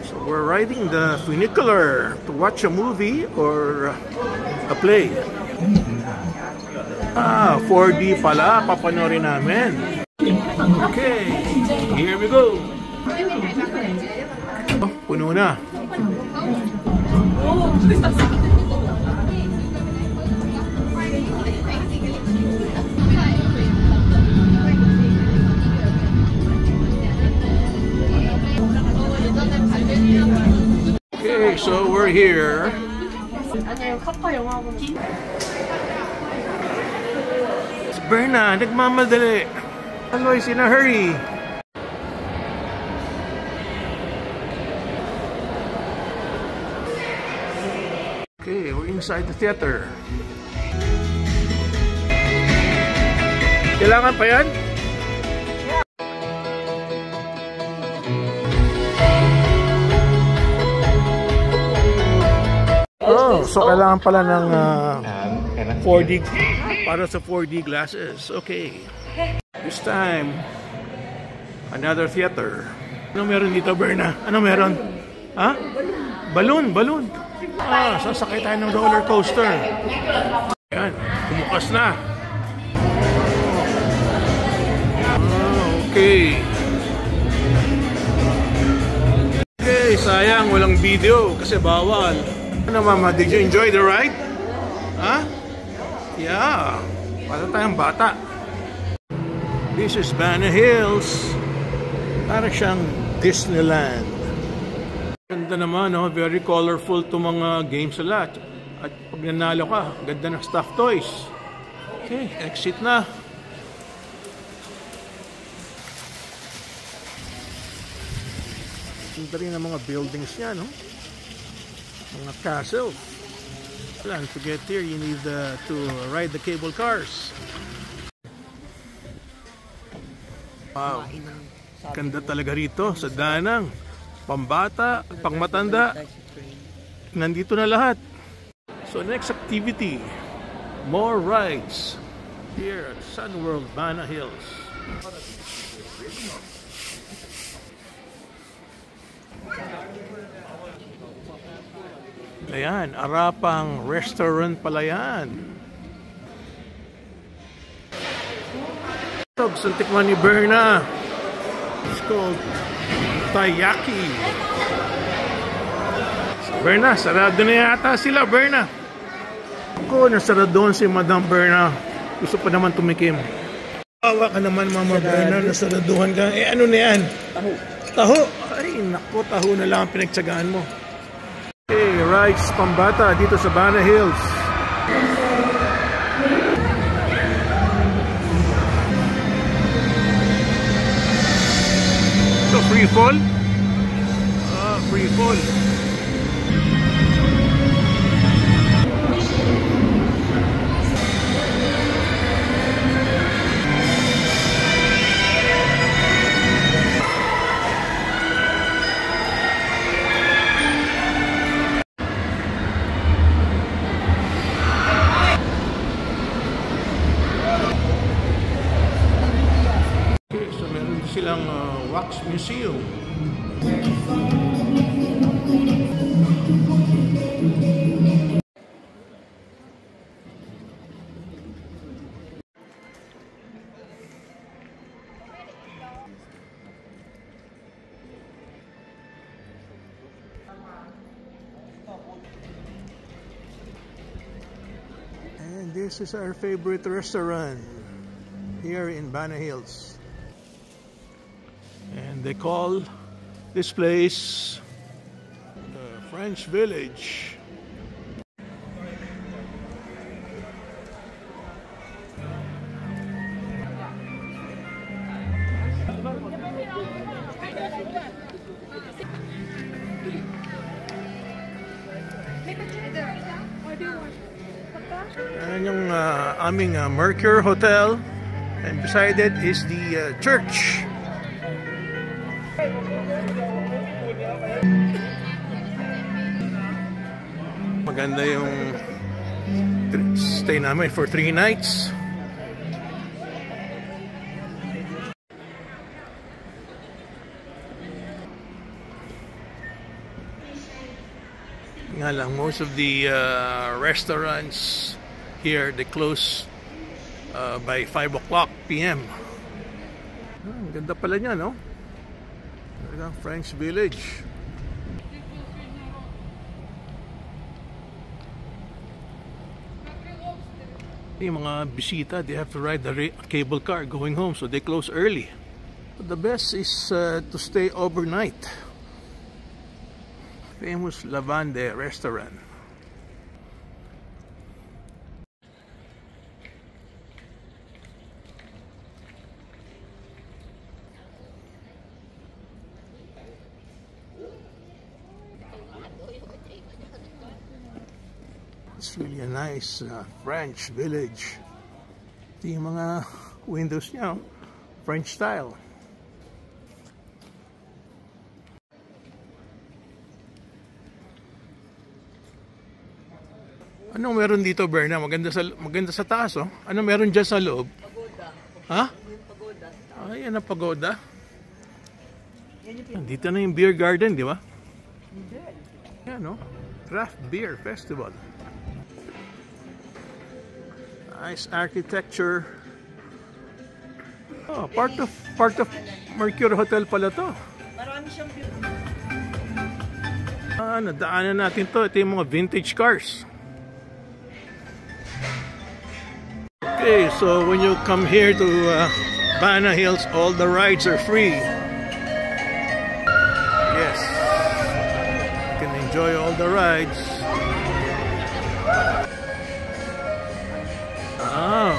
So we're riding the funicular to watch a movie or a play. 4D pala, papanorin namin. Okay, here we go. Oh, puno na. Okay, so we're here. It's Berna, nagmamadali. Aloy's in a hurry. Okay, we're inside the theater. Kailangan pa yan? Oh, so kailangan pala ng 4D para sa 4D glasses. Okay. This time, another theater. Ano meron dito, Berna? Ano meron? Ha? Balloon, balloon. Sasakay tayo ng roller coaster. Ayan, bumukas na. Okay. Okay, sayang walang video kasi bawal. Ano mama, did you enjoy the ride? Ha? Yeah. Para tayong bata. This is Bana Hills. Para siyang Disneyland. Ganda naman, no? Very colorful to mga games sa lahat. At pag nanalo ka, ganda ng stuffed toys. Okay, exit na. Ganda rin ang mga buildings niya, no? Mga castle. Well, to get here, you need to ride the cable cars. Wow. Ganda talaga rito sa Danang. Pambata, pangmatanda, nandito na lahat. So next activity, more rides here at Sun World Bana Hills. Ayan, Arapang Restaurant pala yan. Gusto tikman ni Berna. It's called Taiyaki. Berna, sarado na yata sila, Berna. Ako, nasaradoon si Madam Berna. Gusto pa naman tumikim. Awa ka naman, Mama Berna, nasaraduhan ka. Eh, ano na yan? Taho. Taho? Ay, naku, taho na lang ang pinagtsagaan mo. Okay, rides pambata dito sa Bana Hills. So, free fall? Free fall. Okay, so meron silang wax museum. And this is our favorite restaurant here in Bana Hills. And they call this place the French Village. Ayan yung aming Mercure Hotel, and beside it is the church. Maganda yung stay namin for 3 nights. Nga lang, most of the restaurants here, they close by 5 o'clock p.m. Ang ganda pala niya, no? Talagang French Village. Yung mga bisita, they have to ride the cable car going home, so they close early. But the best is to stay overnight. Famous Lavande restaurant. It's really a nice French village. Ito yung mga windows niya, French style. Anong meron dito, Berna? Maganda sa taas, oh. Anong meron dyan sa loob? Pagoda. Ha? Yung pagoda. Ay, yan ang pagoda. Dito na yung beer garden, di ba? Yan, no? Craft Beer Festival. Nice architecture. Oh, part of Mercure Hotel pala to. Marami siyang view. Nadaanan natin to. Ito yung mga vintage cars. Okay, so when you come here to Bana Hills, all the rides are free. Yes, you can enjoy all the rides. Oh,